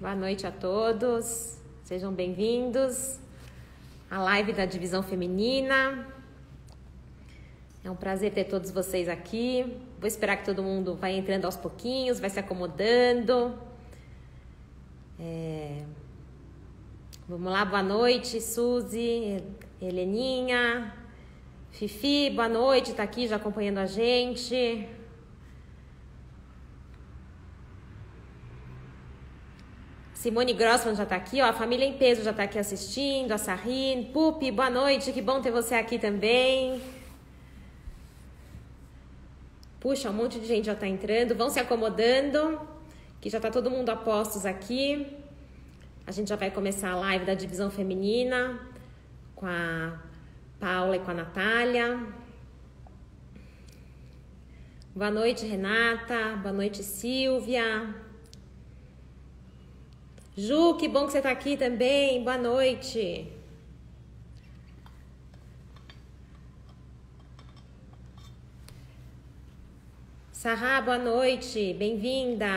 Boa noite a todos. Sejam bem-vindos à live da Divisão Feminina. É um prazer ter todos vocês aqui. Vou esperar que todo mundo vai entrando aos pouquinhos, vai se acomodando. Vamos lá, boa noite, Suzy, Heleninha, Fifi, boa noite, tá aqui já acompanhando a gente. Simone Grossman já tá aqui, ó, a família em peso já tá aqui assistindo, a Sarrin, Pupi, boa noite, que bom ter você aqui também. Puxa, um monte de gente já tá entrando, vão se acomodando, que já tá todo mundo a postos aqui. A gente já vai começar a live da Divisão Feminina com a Paula e com a Natália. Boa noite, Renata, boa noite, Silvia. Ju, que bom que você tá aqui também, boa noite. Sarra, boa noite, bem-vinda.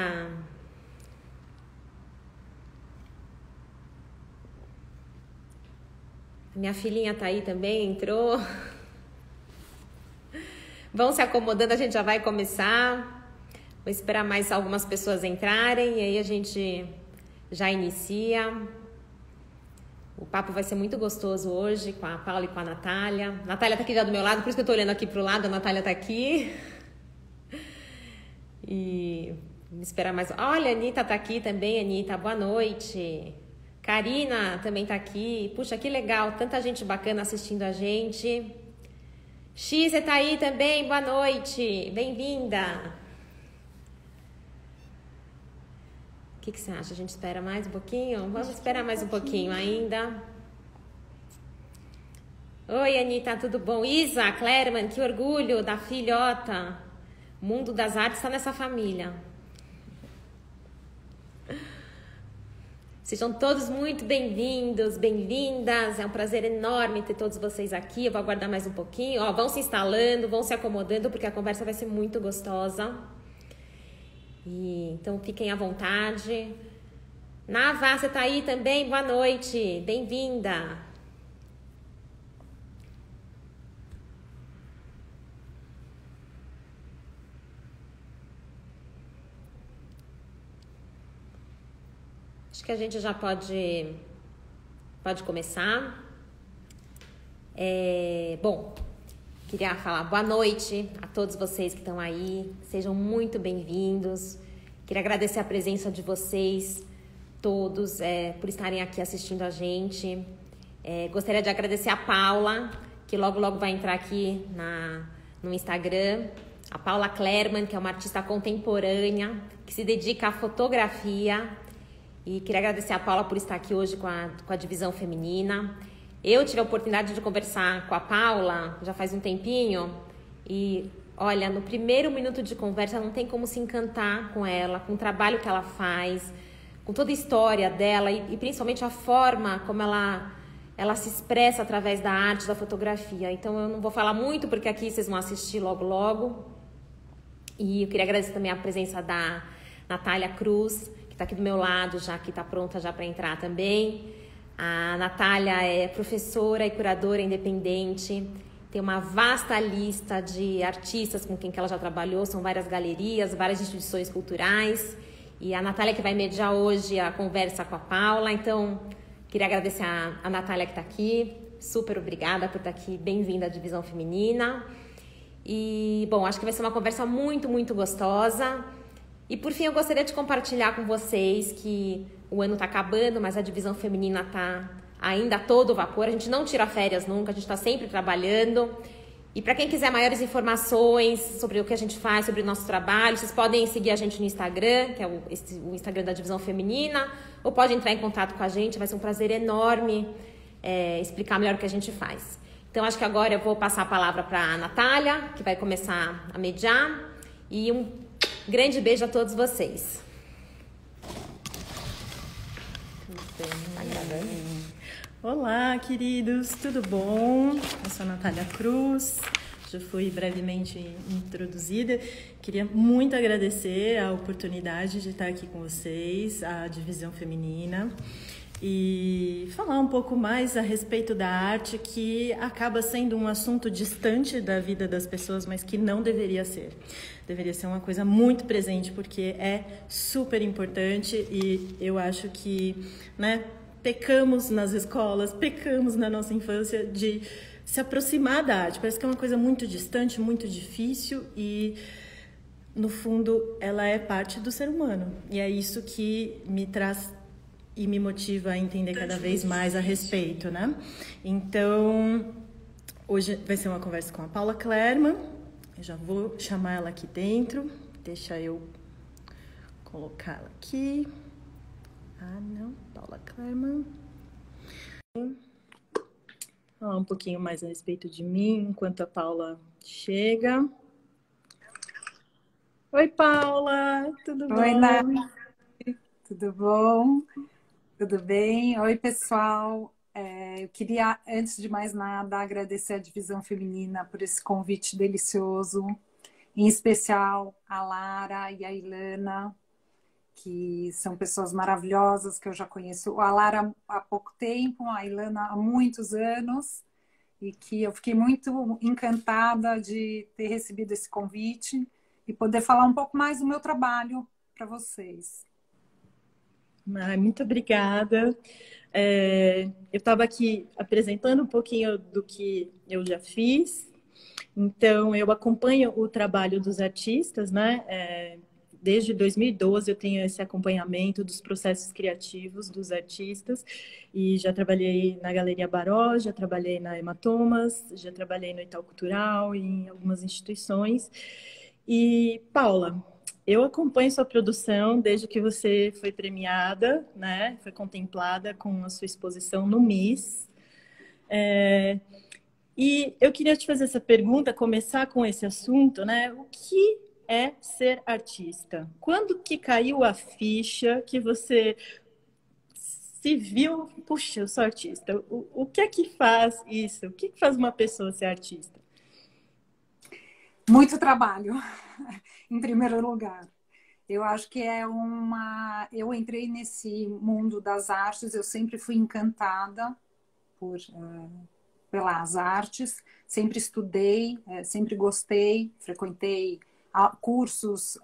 Minha filhinha tá aí também, entrou. Vão se acomodando, a gente já vai começar. Vou esperar mais algumas pessoas entrarem e aí a gente já inicia. O papo vai ser muito gostoso hoje com a Paula e com a Natália. A Natália tá aqui já do meu lado, por isso que eu tô olhando aqui pro lado, a Natália tá aqui. E vamos esperar mais. Olha, a Anitta tá aqui também, Anitta, boa noite. Karina também tá aqui. Puxa, que legal, tanta gente bacana assistindo a gente. X, você tá aí também, boa noite, bem-vinda. O que você acha? A gente espera mais um pouquinho? Vamos esperar mais um pouquinho ainda. Oi, Anitta, tudo bom? Isa, Clerman, que orgulho da filhota. O mundo das artes está nessa família. Sejam todos muito bem-vindos, bem-vindas. É um prazer enorme ter todos vocês aqui. Eu vou aguardar mais um pouquinho. Ó, vão se instalando, vão se acomodando, porque a conversa vai ser muito gostosa. Então, fiquem à vontade. Nava, você tá aí também? Boa noite. Bem-vinda. Acho que a gente já pode começar. Bom, queria falar boa noite a todos vocês que estão aí. Sejam muito bem-vindos. Queria agradecer a presença de vocês todos por estarem aqui assistindo a gente. Gostaria de agradecer a Paula, que logo vai entrar aqui no Instagram. A Paula Clerman, que é uma artista contemporânea, que se dedica à fotografia. E queria agradecer a Paula por estar aqui hoje com a Divisão Feminina. Eu tive a oportunidade de conversar com a Paula já faz um tempinho. E, olha, no primeiro minuto de conversa não tem como se encantar com ela, com o trabalho que ela faz, com toda a história dela e principalmente a forma como ela se expressa através da arte, da fotografia. Então, eu não vou falar muito porque aqui vocês vão assistir logo. E eu queria agradecer também a presença da Natália Cruz, tá aqui do meu lado, já que tá pronta já para entrar também. A Natália é professora e curadora independente, tem uma vasta lista de artistas com quem que ela já trabalhou, são várias galerias, várias instituições culturais. E a Natália que vai mediar hoje a conversa com a Paula, então queria agradecer a Natália que tá aqui, super obrigada por estar aqui, bem-vinda à Divisão Feminina. E, bom, acho que vai ser uma conversa muito, muito gostosa. E por fim, eu gostaria de compartilhar com vocês que o ano está acabando, mas a Divisão Feminina está ainda a todo vapor. A gente não tira férias nunca, a gente está sempre trabalhando. E para quem quiser maiores informações sobre o que a gente faz, sobre o nosso trabalho, vocês podem seguir a gente no Instagram, que é o Instagram da Divisão Feminina, ou pode entrar em contato com a gente, vai ser um prazer enorme explicar melhor o que a gente faz. Então, acho que agora eu vou passar a palavra para a Natália, que vai começar a mediar, e grande beijo a todos vocês. Olá, queridos, tudo bom? Eu sou a Natália Cruz, já fui brevemente introduzida. Queria muito agradecer a oportunidade de estar aqui com vocês, a Divisão Feminina, e falar um pouco mais a respeito da arte, que acaba sendo um assunto distante da vida das pessoas, mas que não deveria ser. Deveria ser uma coisa muito presente, porque é super importante e eu acho que, né, pecamos nas escolas, pecamos na nossa infância de se aproximar da arte. Parece que é uma coisa muito distante, muito difícil e, no fundo, ela é parte do ser humano. E é isso que me traz e me motiva a entender cada vez mais a respeito, né? Então, hoje vai ser uma conversa com a Paula Klerman. Eu já vou chamar ela aqui dentro. Deixa eu colocá-la aqui. Ah, não. Paula Klerman. Falar um pouquinho mais a respeito de mim, enquanto a Paula chega. Oi, Paula! Tudo bom? Oi, Nath. Tudo bom? Tudo bem? Oi, pessoal. Eu queria, antes de mais nada, agradecer a Divisão Feminina por esse convite delicioso, em especial a Lara e a Ilana, que são pessoas maravilhosas que eu já conheço. A Lara há pouco tempo, a Ilana há muitos anos, e que eu fiquei muito encantada de ter recebido esse convite e poder falar um pouco mais do meu trabalho para vocês. Muito obrigada. Eu estava aqui apresentando um pouquinho do que eu já fiz. Então, eu acompanho o trabalho dos artistas, né? Desde 2012 eu tenho esse acompanhamento dos processos criativos dos artistas e já trabalhei na Galeria Baró, já trabalhei na Hematomas, já trabalhei no Itaú Cultural e em algumas instituições. E, Paula, eu acompanho sua produção desde que você foi premiada, né? Foi contemplada com a sua exposição no MIS. E eu queria te fazer essa pergunta, começar com esse assunto, né? O que é ser artista? Quando que caiu a ficha que você se viu, puxa, eu sou artista? O que é que faz isso? O que faz uma pessoa ser artista? Muito trabalho, em primeiro lugar. Eu acho que eu entrei nesse mundo das artes, eu sempre fui encantada pelas artes, sempre estudei, sempre gostei, frequentei cursos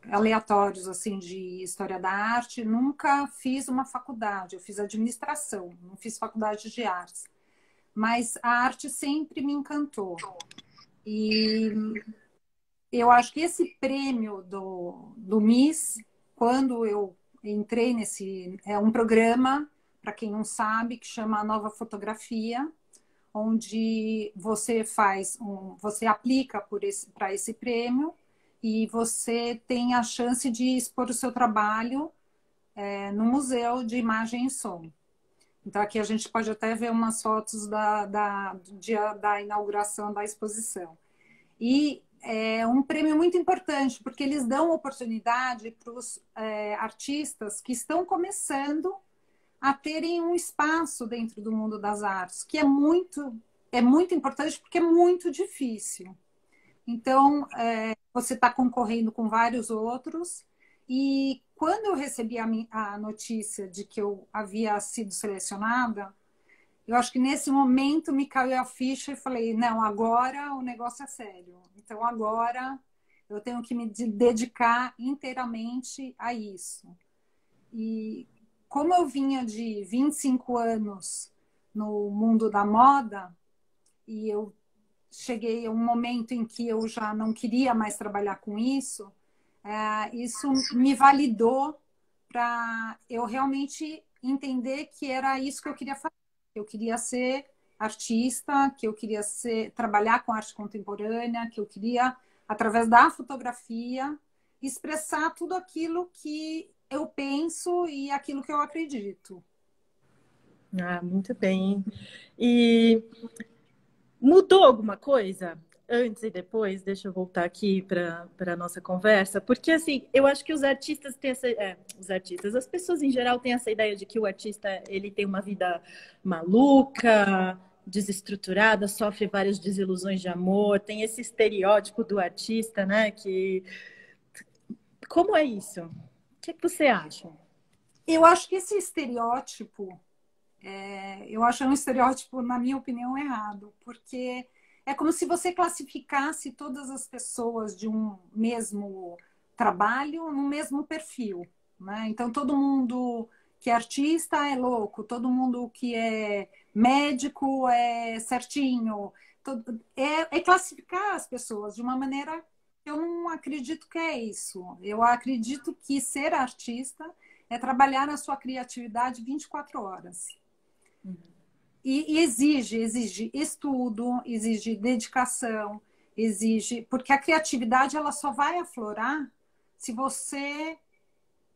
aleatórios assim de história da arte, nunca fiz uma faculdade, eu fiz administração, não fiz faculdade de artes, mas a arte sempre me encantou. E eu acho que esse prêmio do MIS, quando eu entrei é um programa, para quem não sabe, que chama Nova Fotografia, onde você você aplica para esse prêmio e você tem a chance de expor o seu trabalho no Museu de Imagem e Som. Então aqui a gente pode até ver umas fotos do dia da inauguração da exposição. E é um prêmio muito importante, porque eles dão oportunidade para os artistas que estão começando a terem um espaço dentro do mundo das artes, que é muito importante, porque é muito difícil. Então, você está concorrendo com vários outros, e quando eu recebi a notícia de que eu havia sido selecionada, eu acho que nesse momento me caiu a ficha e falei, não, agora o negócio é sério. Então agora eu tenho que me dedicar inteiramente a isso. E como eu vinha de 25 anos no mundo da moda, e eu cheguei a um momento em que eu já não queria mais trabalhar com isso, isso me validou para eu realmente entender que era isso que eu queria fazer. Eu queria ser artista, que eu queria trabalhar com arte contemporânea, que eu queria, através da fotografia, expressar tudo aquilo que eu penso e aquilo que eu acredito. Muito bem. E mudou alguma coisa antes e depois? Deixa eu voltar aqui para a nossa conversa, porque assim, eu acho que os artistas têm as pessoas em geral têm essa ideia de que o artista ele tem uma vida maluca, desestruturada, sofre várias desilusões de amor, tem esse estereótipo do artista, né? Como é isso? O que você acha? Eu acho que esse estereótipo, eu acho um estereótipo, na minha opinião, errado, porque é como se você classificasse todas as pessoas de um mesmo trabalho no mesmo perfil, né? Então, todo mundo que é artista é louco, todo mundo que é médico é certinho. É classificar as pessoas de uma maneira que eu não acredito que é isso. Eu acredito que ser artista é trabalhar a sua criatividade 24 horas. E exige estudo, exige dedicação, porque a criatividade ela só vai aflorar se você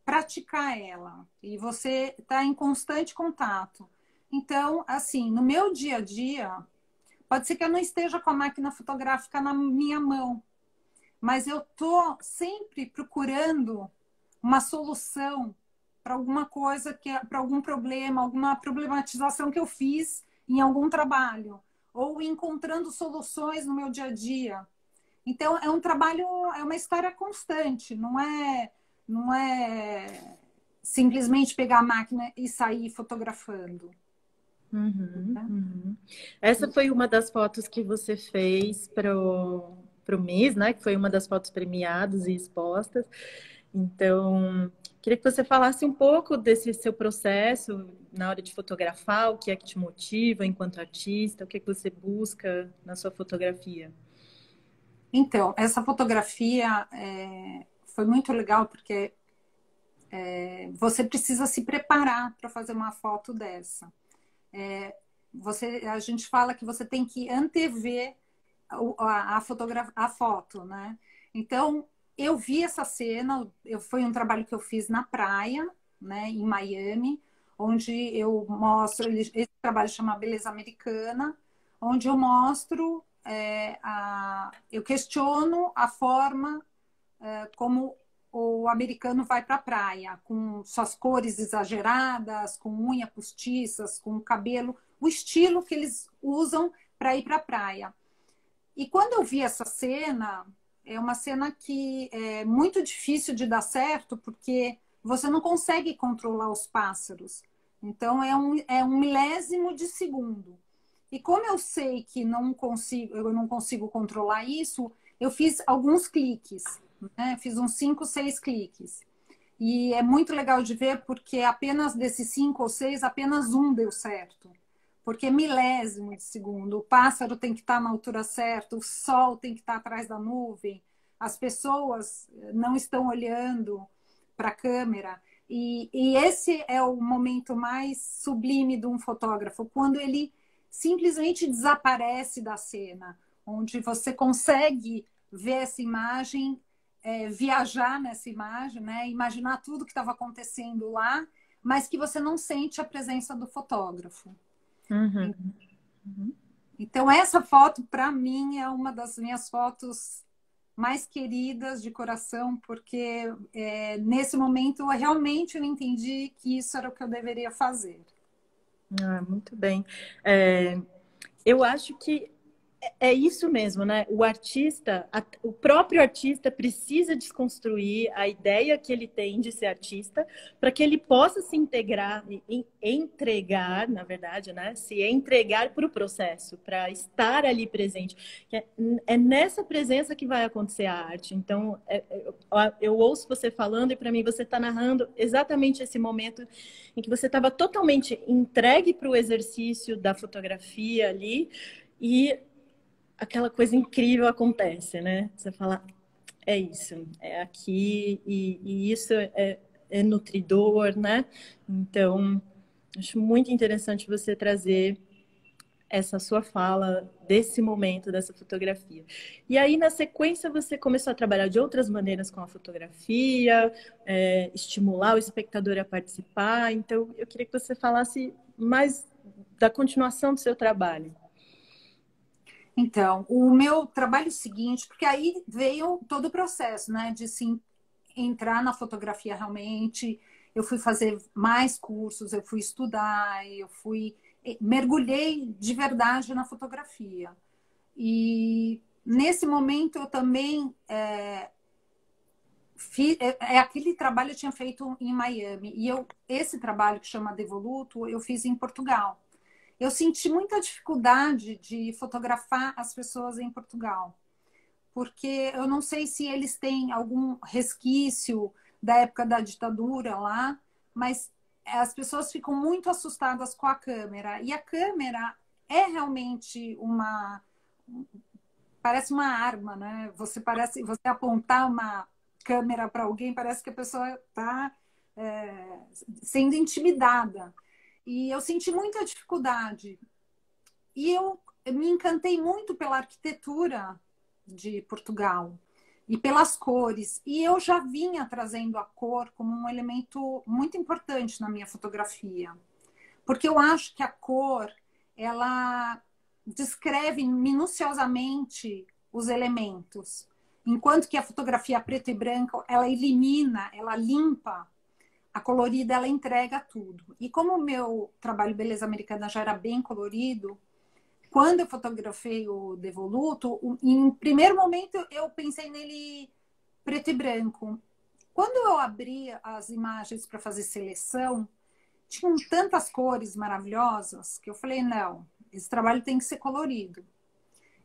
praticar ela e você está em constante contato. Então, assim, no meu dia a dia, pode ser que eu não esteja com a máquina fotográfica na minha mão, mas eu estou sempre procurando uma solução para alguma coisa, para algum problema, alguma problematização que eu fiz em algum trabalho, ou encontrando soluções no meu dia a dia. Então, é um trabalho, é uma história constante, não é simplesmente pegar a máquina e sair fotografando. Essa foi uma das fotos que você fez para o MIS, né? Que foi uma das fotos premiadas e expostas. Então, queria que você falasse um pouco desse seu processo na hora de fotografar, o que é que te motiva enquanto artista, o que é que você busca na sua fotografia. Então, essa fotografia foi muito legal porque você precisa se preparar para fazer uma foto dessa. A gente fala que você tem que antever a foto, né? Então, eu vi essa cena, foi um trabalho que eu fiz na praia, né, em Miami, onde eu mostro, esse trabalho chama Beleza Americana, onde eu mostro, eu questiono a forma como o americano vai para a praia, com suas cores exageradas, com unha postiças, com cabelo, o estilo que eles usam para ir para a praia. E quando eu vi essa cena, é uma cena que é muito difícil de dar certo, porque você não consegue controlar os pássaros. Então, é um milésimo de segundo. E como eu sei que eu não consigo controlar isso, eu fiz alguns cliques, né? Fiz uns 5, 6 cliques. E é muito legal de ver, porque apenas desses 5 ou 6, apenas um deu certo. Porque é milésimo de segundo. O pássaro tem que estar na altura certa, o sol tem que estar atrás da nuvem, as pessoas não estão olhando para a câmera. E esse é o momento mais sublime de um fotógrafo, quando ele simplesmente desaparece da cena, onde você consegue ver essa imagem, viajar nessa imagem, né? Imaginar tudo que estava acontecendo lá, mas que você não sente a presença do fotógrafo. Então, essa foto, para mim, é uma das minhas fotos mais queridas de coração, porque nesse momento eu realmente não entendi que isso era o que eu deveria fazer. Muito bem. Eu acho que é isso mesmo, né? O próprio artista precisa desconstruir a ideia que ele tem de ser artista para que ele possa se integrar, entregar, na verdade, né? Se entregar para o processo, para estar ali presente. É nessa presença que vai acontecer a arte. Então, eu ouço você falando e para mim você está narrando exatamente esse momento em que você estava totalmente entregue para o exercício da fotografia ali e aquela coisa incrível acontece, né? Você fala, é isso, é aqui, e isso é nutridor, né? Então, acho muito interessante você trazer essa sua fala desse momento, dessa fotografia. E aí, na sequência, você começou a trabalhar de outras maneiras com a fotografia, estimular o espectador a participar. Então, eu queria que você falasse mais da continuação do seu trabalho. Então, o meu trabalho seguinte, porque aí veio todo o processo, né, de se entrar na fotografia realmente. Eu fui fazer mais cursos, eu fui estudar, eu fui mergulhei de verdade na fotografia. E nesse momento eu também aquele trabalho eu tinha feito em Miami e esse trabalho que chama Devoluto eu fiz em Portugal. Eu senti muita dificuldade de fotografar as pessoas em Portugal, porque eu não sei se eles têm algum resquício da época da ditadura lá, mas as pessoas ficam muito assustadas com a câmera. E a câmera é realmente parece uma arma, né? Você apontar uma câmera para alguém, parece que a pessoa está sendo intimidada. E eu senti muita dificuldade. E eu me encantei muito pela arquitetura de Portugal e pelas cores. E eu já vinha trazendo a cor como um elemento muito importante na minha fotografia. Porque eu acho que a cor, ela descreve minuciosamente os elementos. Enquanto que a fotografia preto e branco, ela elimina, ela limpa. A colorida, ela entrega tudo. E como o meu trabalho Beleza Americana já era bem colorido, quando eu fotografei o Devoluto, em primeiro momento eu pensei nele preto e branco. Quando eu abri as imagens para fazer seleção, tinham tantas cores maravilhosas que eu falei, não, esse trabalho tem que ser colorido.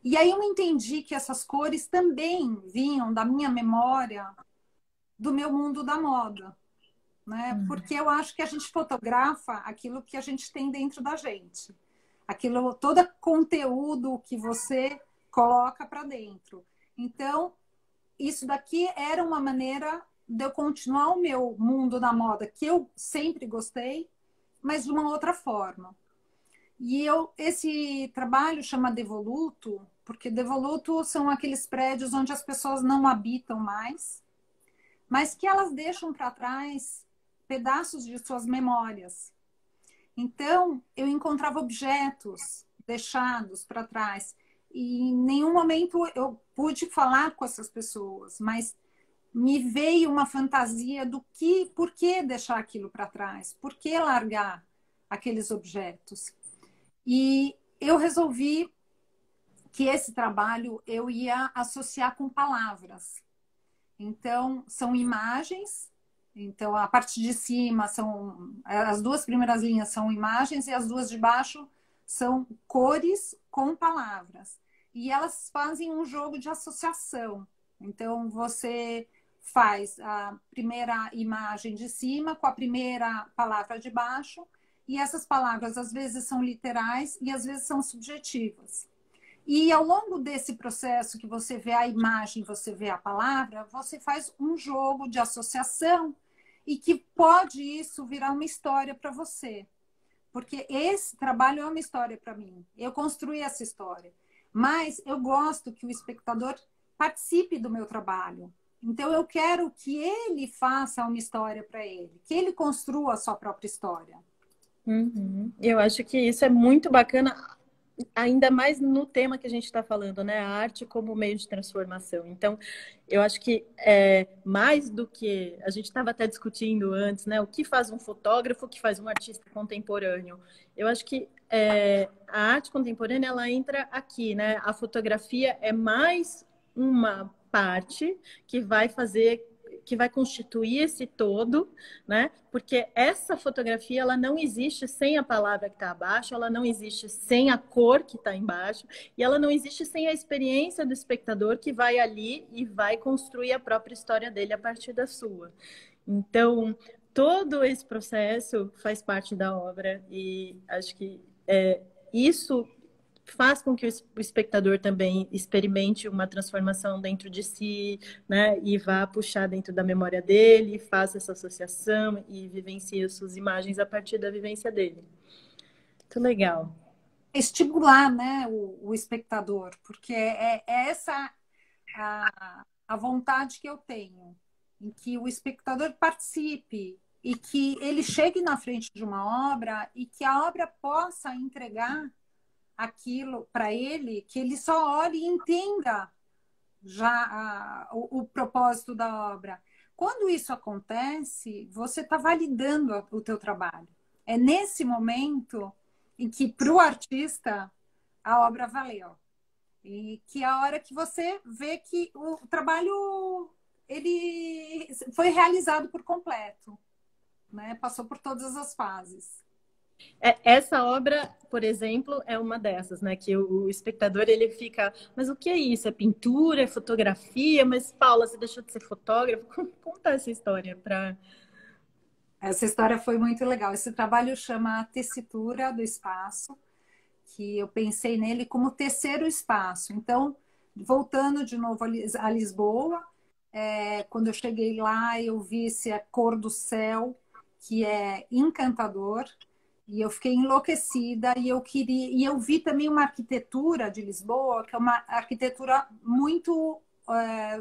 E aí eu entendi que essas cores também vinham da minha memória do meu mundo da moda. Né? Porque eu acho que a gente fotografa aquilo que a gente tem dentro da gente. Todo conteúdo que você coloca para dentro. Então, isso daqui era uma maneira de eu continuar o meu mundo da moda, que eu sempre gostei, mas de uma outra forma. E esse trabalho chama Devoluto, porque Devoluto são aqueles prédios onde as pessoas não habitam mais, mas que elas deixam para trás pedaços de suas memórias. Então, eu encontrava objetos deixados para trás. E em nenhum momento eu pude falar com essas pessoas, mas me veio uma fantasia por que deixar aquilo para trás? Por que largar aqueles objetos? E eu resolvi que esse trabalho eu ia associar com palavras. Então, são imagens. Então, a parte de cima as duas primeiras linhas são imagens e as duas de baixo são cores com palavras. E elas fazem um jogo de associação. Então, você faz a primeira imagem de cima com a primeira palavra de baixo, e essas palavras às vezes são literais e às vezes são subjetivas. E ao longo desse processo que você vê a imagem, você vê a palavra, você faz um jogo de associação e que pode isso virar uma história para você. Porque esse trabalho é uma história para mim. Eu construí essa história. Mas eu gosto que o espectador participe do meu trabalho. Então eu quero que ele faça uma história para ele, que ele construa a sua própria história. Uhum. Eu acho que isso é muito bacana, ainda mais no tema que a gente está falando, né? A arte como meio de transformação. Então, eu acho que mais do que a gente estava até discutindo antes, né? O que faz um fotógrafo, o que faz um artista contemporâneo. Eu acho que a arte contemporânea ela entra aqui, né? A fotografia é mais uma parte que vai constituir esse todo, né? Porque essa fotografia ela não existe sem a palavra que está abaixo, ela não existe sem a cor que está embaixo, e ela não existe sem a experiência do espectador que vai ali e vai construir a própria história dele a partir da sua. Então, todo esse processo faz parte da obra e acho que isso faz com que o espectador também experimente uma transformação dentro de si, né? E vá puxar dentro da memória dele, faça essa associação e vivencie as suas imagens a partir da vivência dele. Muito legal. Estimular, né, o espectador, porque é essa a vontade que eu tenho, em que o espectador participe e que ele chegue na frente de uma obra e que a obra possa entregar aquilo para ele, que ele só olhe e entenda já o propósito da obra. Quando isso acontece, você está validando o teu trabalho. É nesse momento em que para o artista a obra valeu. E que a hora que você vê que o trabalho ele foi realizado por completo, né? Passou por todas as fases. Essa obra, por exemplo, é uma dessas, né? Que o espectador ele fica, mas o que é isso? É pintura, é fotografia? Mas Paula, você deixou de ser fotógrafa? Conta essa história para. Essa história foi muito legal. Esse trabalho chama Tessitura do Espaço, que eu pensei nele como tecer o espaço. Então, voltando de novo a Lisboa, quando eu cheguei lá, eu vi essa cor do céu, que é encantador, e eu fiquei enlouquecida, e eu vi também uma arquitetura de Lisboa, que é uma arquitetura muito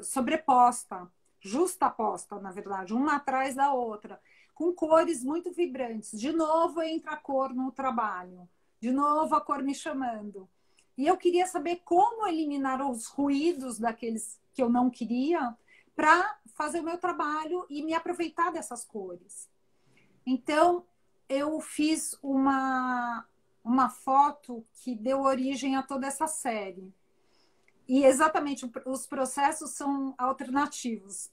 sobreposta, justaposta, na verdade, uma atrás da outra, com cores muito vibrantes. De novo entra a cor no trabalho, de novo a cor me chamando. E eu queria saber como eliminar os ruídos daqueles que eu não queria para fazer o meu trabalho e me aproveitar dessas cores. Então, eu fiz uma foto que deu origem a toda essa série. E exatamente, os processos são alternativos,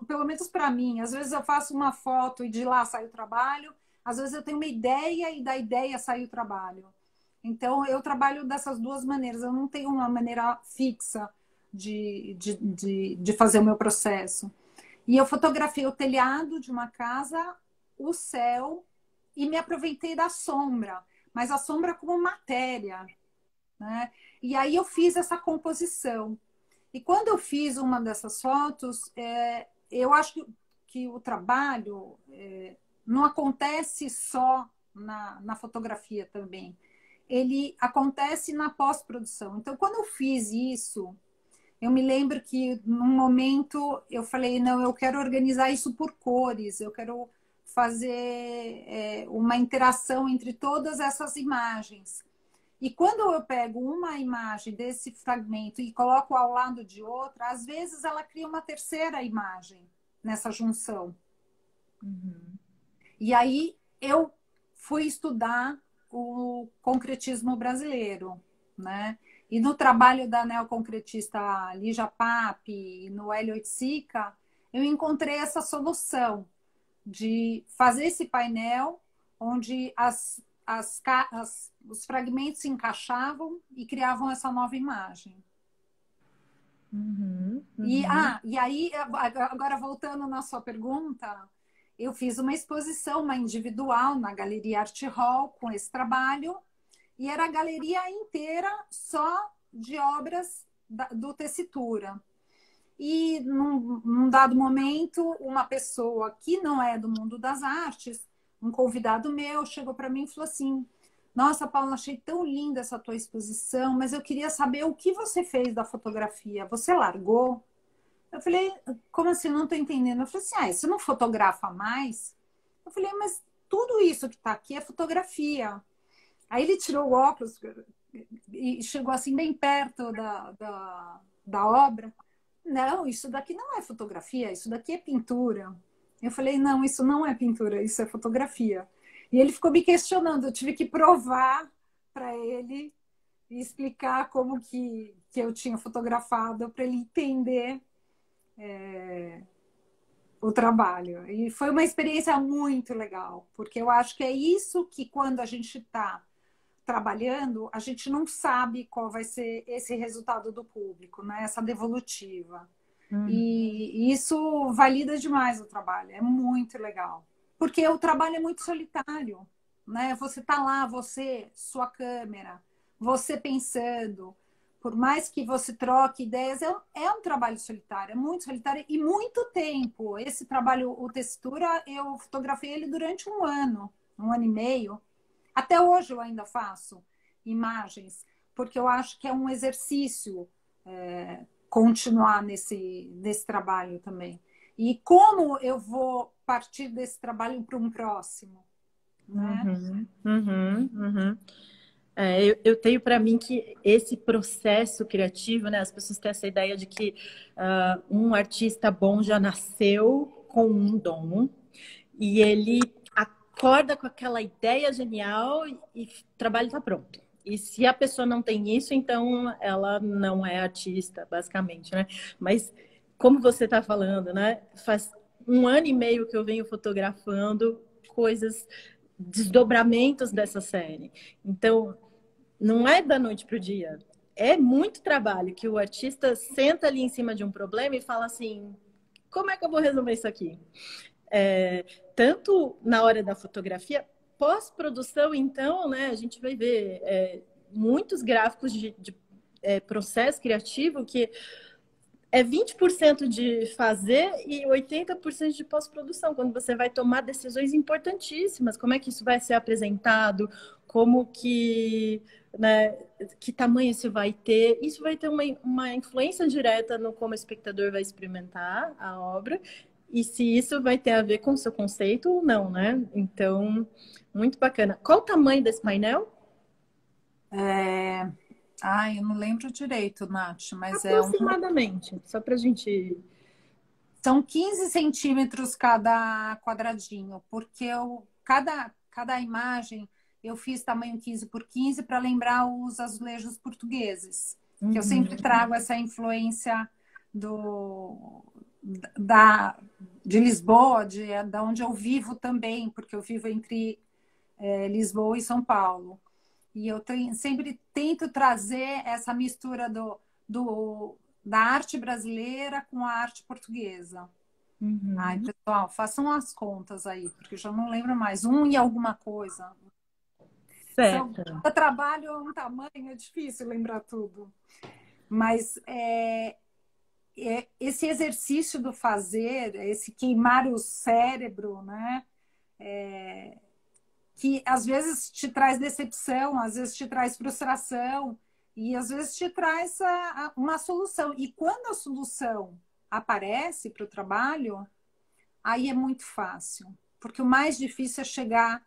pelo menos para mim. Às vezes eu faço uma foto e de lá sai o trabalho, às vezes eu tenho uma ideia e da ideia sai o trabalho. Então, eu trabalho dessas duas maneiras, eu não tenho uma maneira fixa de fazer o meu processo. E eu fotografei o telhado de uma casa, o céu, e me aproveitei da sombra, mas a sombra como matéria, né? E aí eu fiz essa composição. E quando eu fiz uma dessas fotos, eu acho que o trabalho não acontece só na fotografia também. Ele acontece na pós-produção. Então, quando eu fiz isso, eu me lembro que num momento eu falei, não, eu quero organizar isso por cores, eu quero fazer uma interação entre todas essas imagens. E quando eu pego uma imagem desse fragmento e coloco ao lado de outra, às vezes ela cria uma terceira imagem nessa junção. Uhum. E aí eu fui estudar o concretismo brasileiro, né? E no trabalho da neoconcretista Lígia Pape e no Hélio Oiticica, eu encontrei essa solução de fazer esse painel onde os fragmentos se encaixavam e criavam essa nova imagem. Uhum, uhum. E aí, agora voltando na sua pergunta, eu fiz uma exposição, uma individual, na Galeria Art Hall com esse trabalho, e era a galeria inteira só de obras do Tessitura. E num dado momento, uma pessoa que não é do mundo das artes, um convidado meu, chegou para mim e falou assim: nossa, Paula, achei tão linda essa tua exposição, mas eu queria saber o que você fez da fotografia. Você largou? Eu falei, como assim? Eu não estou entendendo. Eu falei assim, você não fotografa mais? Eu falei, mas tudo isso que está aqui é fotografia. Aí ele tirou o óculos e chegou assim bem perto da obra. Não, isso daqui não é fotografia, isso daqui é pintura. Eu falei, não, isso não é pintura, isso é fotografia. E ele ficou me questionando, eu tive que provar para ele e explicar como que eu tinha fotografado para ele entender o trabalho. E foi uma experiência muito legal, porque eu acho que é isso que quando a gente está trabalhando, a gente não sabe qual vai ser esse resultado do público, né? Essa devolutiva. E isso valida demais o trabalho, é muito legal. Porque o trabalho é muito solitário, né? Você tá lá, você, sua câmera, você pensando, por mais que você troque ideias, é um trabalho solitário, é muito solitário e muito tempo. Esse trabalho, o Textura, eu fotografei ele durante um ano e meio. Até hoje eu ainda faço imagens, porque eu acho que é um exercício continuar nesse trabalho também. E como eu vou partir desse trabalho para um próximo, né? Eu tenho para mim que esse processo criativo, né? As pessoas têm essa ideia de que um artista bom já nasceu com um dom e ele acorda com aquela ideia genial e o trabalho está pronto. E se a pessoa não tem isso, então ela não é artista, basicamente, né? Mas como você está falando, né? Faz 1 ano e meio que eu venho fotografando coisas, desdobramentos dessa série. Então, não é da noite para o dia. É muito trabalho que o artista senta ali em cima de um problema e fala assim, como é que eu vou resolver isso aqui? Tanto na hora da fotografia, pós-produção, então, né, a gente vai ver muitos gráficos de processo criativo que é 20% de fazer e 80% de pós-produção, quando você vai tomar decisões importantíssimas, como é que isso vai ser apresentado, como que, né, que tamanho isso vai ter uma influência direta no como o espectador vai experimentar a obra, e se isso vai ter a ver com o seu conceito ou não, né? Então, muito bacana. Qual o tamanho desse painel? Eu não lembro direito, Nath, mas aproximadamente, só para a gente... São 15 centímetros cada quadradinho, porque cada imagem eu fiz tamanho 15 por 15 para lembrar os azulejos portugueses. Que eu sempre trago essa influência de Lisboa, de onde eu vivo também, porque eu vivo entre Lisboa e São Paulo. E eu sempre tento trazer essa mistura da arte brasileira com a arte portuguesa. Ai, pessoal, façam as contas aí, porque eu já não lembro mais. E alguma coisa. Certo. O trabalho é um tamanho, é difícil lembrar tudo. Mas esse exercício do fazer, esse queimar o cérebro, né? Que às vezes te traz decepção, às vezes te traz frustração e às vezes te traz uma solução. E quando a solução aparece para o trabalho, aí é muito fácil, porque o mais difícil é chegar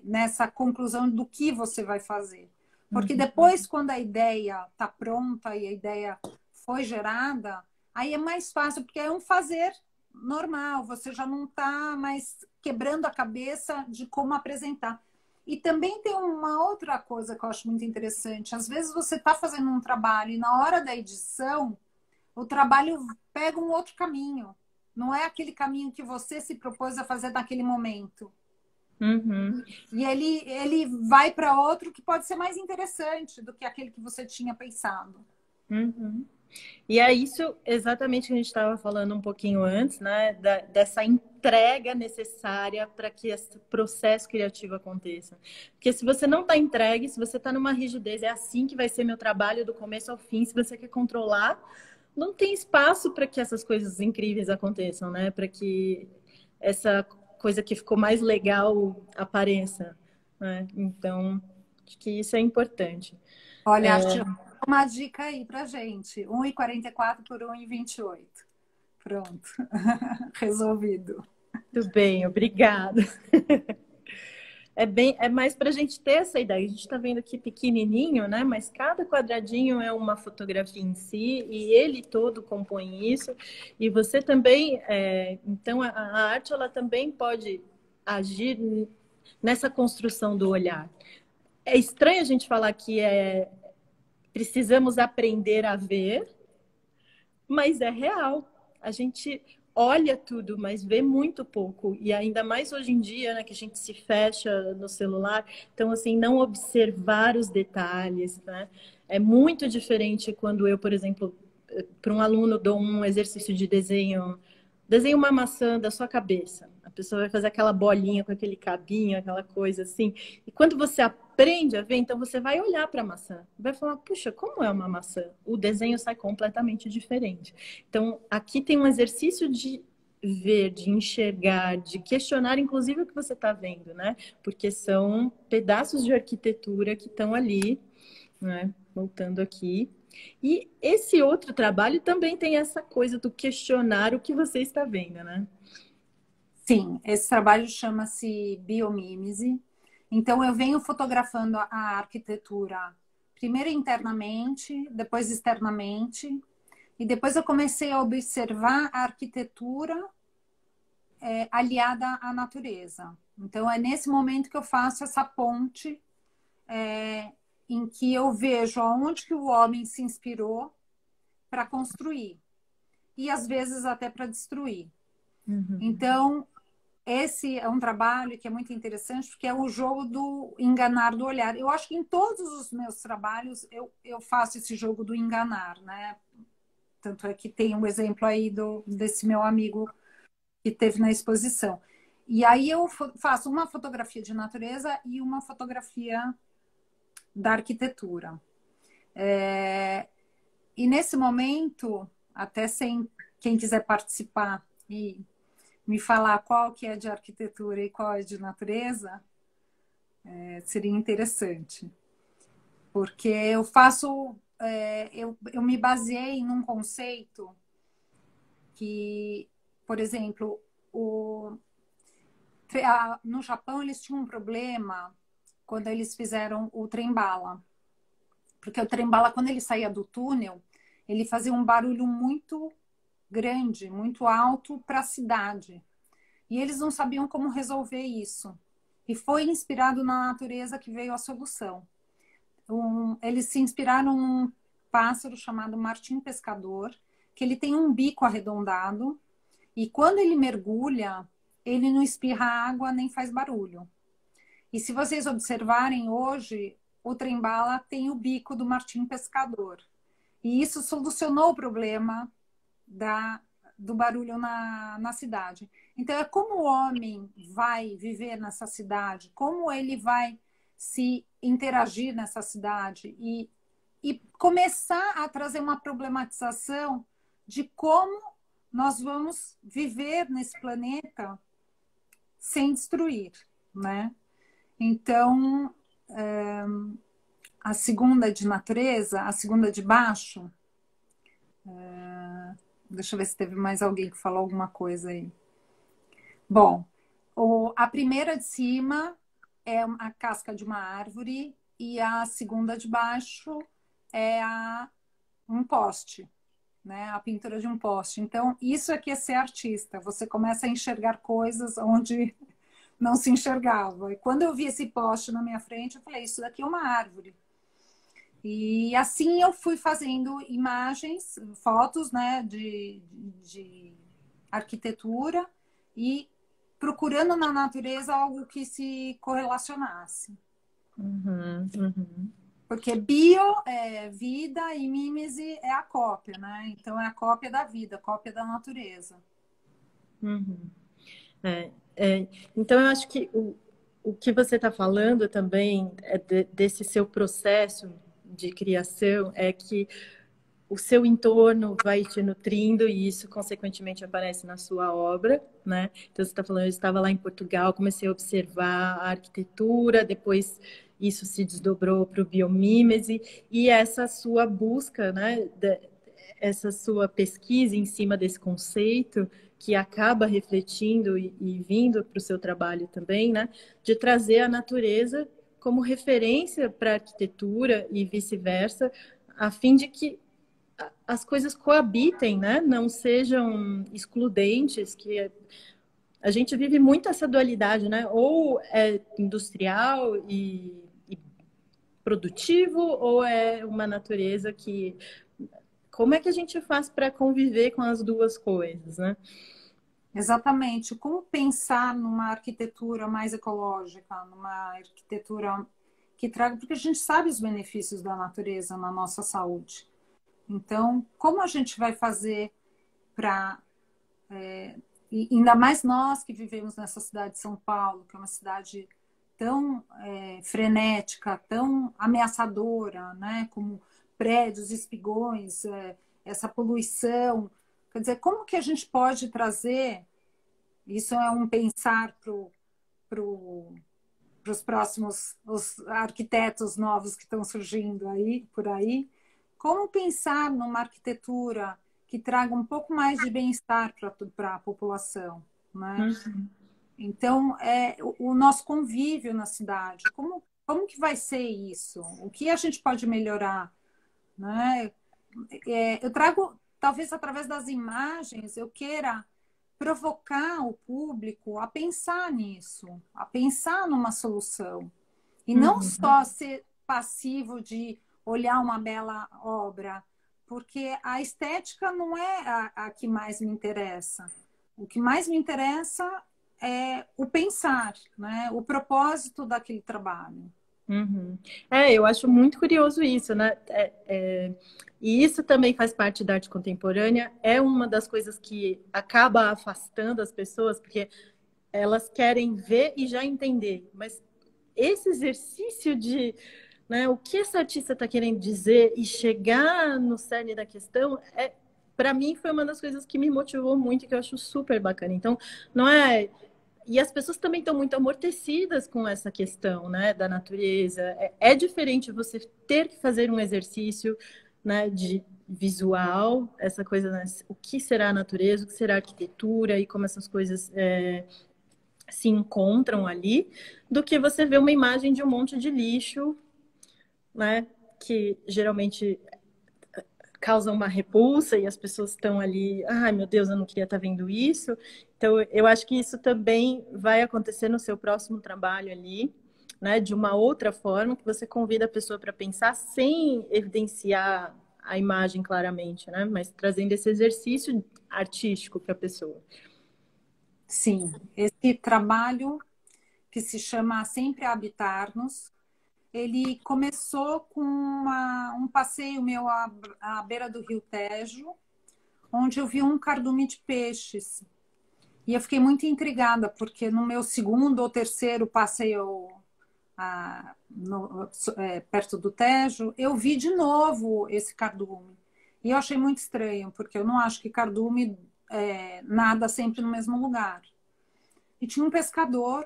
nessa conclusão do que você vai fazer. Porque depois, quando a ideia está pronta e a ideia foi gerada, aí é mais fácil, porque é um fazer normal, você já não está mais quebrando a cabeça de como apresentar. E também tem uma outra coisa que eu acho muito interessante. Às vezes você está fazendo um trabalho e na hora da edição, o trabalho pega um outro caminho. Não é aquele caminho que você se propôs a fazer naquele momento. E ele vai para outro que pode ser mais interessante do que aquele que você tinha pensado. E é isso exatamente que a gente estava falando um pouquinho antes, né? Dessa entrega necessária para que esse processo criativo aconteça. Porque se você não está entregue, se você está numa rigidez, é assim que vai ser meu trabalho do começo ao fim, se você quer controlar, não tem espaço para que essas coisas incríveis aconteçam, né? Para que essa coisa que ficou mais legal apareça, né? Então, acho que isso é importante. Olha, uma dica aí pra gente. 1,44 por 1,28. Pronto. Resolvido. Muito bem, obrigada. É mais para a gente ter essa ideia. A gente está vendo aqui pequenininho, né? Mas cada quadradinho é uma fotografia em si e ele todo compõe isso. E você também, então a arte ela também pode agir nessa construção do olhar. É estranho a gente falar que precisamos aprender a ver, mas é real. A gente olha tudo, mas vê muito pouco. E ainda mais hoje em dia, né, que a gente se fecha no celular. Então, assim, não observar os detalhes, né? É muito diferente quando eu, por exemplo, para um aluno dou um exercício de desenho. Desenhe uma maçã da sua cabeça. A pessoa vai fazer aquela bolinha com aquele cabinho, aquela coisa assim. E quando você aprende a ver, então você vai olhar para a maçã. Vai falar, puxa, como é uma maçã? O desenho sai completamente diferente. Então, aqui tem um exercício de ver, de enxergar, de questionar, inclusive, o que você está vendo, né? Porque são pedaços de arquitetura que estão ali, né? Voltando aqui. E esse outro trabalho também tem essa coisa do questionar o que você está vendo, né? Sim, esse trabalho chama-se biomímese. Então, eu venho fotografando a arquitetura primeiro internamente, depois externamente. E depois eu comecei a observar a arquitetura aliada à natureza. Então, é nesse momento que eu faço essa ponte em que eu vejo aonde que o homem se inspirou para construir e, às vezes, até para destruir. Uhum. Então, esse é um trabalho que é muito interessante, porque é o jogo do enganar do olhar. Eu acho que em todos os meus trabalhos eu faço esse jogo do enganar, né? Tanto é que tem um exemplo aí desse meu amigo que teve na exposição. E aí eu faço uma fotografia de natureza e uma fotografia da arquitetura. E nesse momento, até sem quem quiser participar e me falar qual que é de arquitetura e qual é de natureza, seria interessante. Porque eu faço... eu me baseei num conceito que, por exemplo, no Japão eles tinham um problema quando eles fizeram o trem-bala. Porque o trem-bala, quando ele saía do túnel, ele fazia um barulho muito grande, muito alto para a cidade. E eles não sabiam como resolver isso. E foi inspirado na natureza que veio a solução. Eles se inspiraram num pássaro chamado martim pescador, que ele tem um bico arredondado, e quando ele mergulha, ele não espirra água nem faz barulho. E se vocês observarem hoje, o trem-bala tem o bico do martim pescador. E isso solucionou o problema do barulho na cidade. Então, é como o homem vai viver nessa cidade, como ele vai se interagir nessa cidade e começar a trazer uma problematização de como nós vamos viver nesse planeta sem destruir, né? Então, a segunda de natureza, a segunda de baixo, deixa eu ver se teve mais alguém que falou alguma coisa aí. Bom, a primeira de cima é a casca de uma árvore e a segunda de baixo é um poste, né? A pintura de um poste. Então, isso aqui é ser artista. Você começa a enxergar coisas onde não se enxergava. E quando eu vi esse poste na minha frente, eu falei, isso daqui é uma árvore. E assim eu fui fazendo imagens, fotos, né, de arquitetura e procurando na natureza algo que se correlacionasse. Uhum, uhum. Porque bio é vida e mímese é a cópia, né? Então é a cópia da vida, a cópia da natureza. Uhum. Então eu acho que o que você está falando também desse seu processo de criação é que o seu entorno vai te nutrindo e isso, consequentemente, aparece na sua obra, né? Então, você está falando, eu estava lá em Portugal, comecei a observar a arquitetura, depois isso se desdobrou para o biomímese e essa sua busca, né? Essa sua pesquisa em cima desse conceito que acaba refletindo e vindo para o seu trabalho também, né? De trazer a natureza como referência para a arquitetura e vice-versa, a fim de que as coisas coabitem, né? Não sejam excludentes, que a gente vive muito essa dualidade, né? Ou é industrial e produtivo, ou é uma natureza que... Como é que a gente faz para conviver com as duas coisas, né? Exatamente. Como pensar numa arquitetura mais ecológica, numa arquitetura que traga... Porque a gente sabe os benefícios da natureza na nossa saúde. Então, como a gente vai fazer para... e ainda mais nós que vivemos nessa cidade de São Paulo, que é uma cidade tão frenética, tão ameaçadora, né? Como prédios, espigões, essa poluição. Quer dizer, como que a gente pode trazer... Isso é um pensar para os próximos os arquitetos novos que estão surgindo aí, por aí. Como pensar numa arquitetura que traga um pouco mais de bem-estar para a população, né? Uhum. Então, o nosso convívio na cidade, como que vai ser isso? O que a gente pode melhorar, né? Eu trago, talvez através das imagens, eu queira provocar o público a pensar nisso, a pensar numa solução. E não só ser passivo de olhar uma bela obra, porque a estética não é a que mais me interessa. O que mais me interessa é o pensar, né? O propósito daquele trabalho. Eu acho muito curioso isso, né? E isso também faz parte da arte contemporânea. É uma das coisas que acaba afastando as pessoas, porque elas querem ver e já entender. Mas esse exercício de, né, o que esse artista está querendo dizer e chegar no cerne da questão, para mim foi uma das coisas que me motivou muito e que eu acho super bacana. Então, não é. E as pessoas também estão muito amortecidas com essa questão, né, da natureza. É diferente você ter que fazer um exercício, né, de visual, essa coisa, né, o que será a natureza, o que será a arquitetura e como essas coisas se encontram ali, do que você ver uma imagem de um monte de lixo, né, que geralmente causa uma repulsa e as pessoas estão ali, ai meu Deus, eu não queria estar vendo isso. Então, eu acho que isso também vai acontecer no seu próximo trabalho ali, né, de uma outra forma, que você convida a pessoa para pensar sem evidenciar a imagem claramente, né, mas trazendo esse exercício artístico para a pessoa. Sim, esse trabalho que se chama Sempre Habitar-nos, ele começou com um passeio meu à beira do Rio Tejo, onde eu vi um cardume de peixes. E eu fiquei muito intrigada, porque no meu segundo ou terceiro passeio perto do Tejo, eu vi de novo esse cardume. E eu achei muito estranho, porque eu não acho que cardume nada sempre no mesmo lugar. E tinha um pescador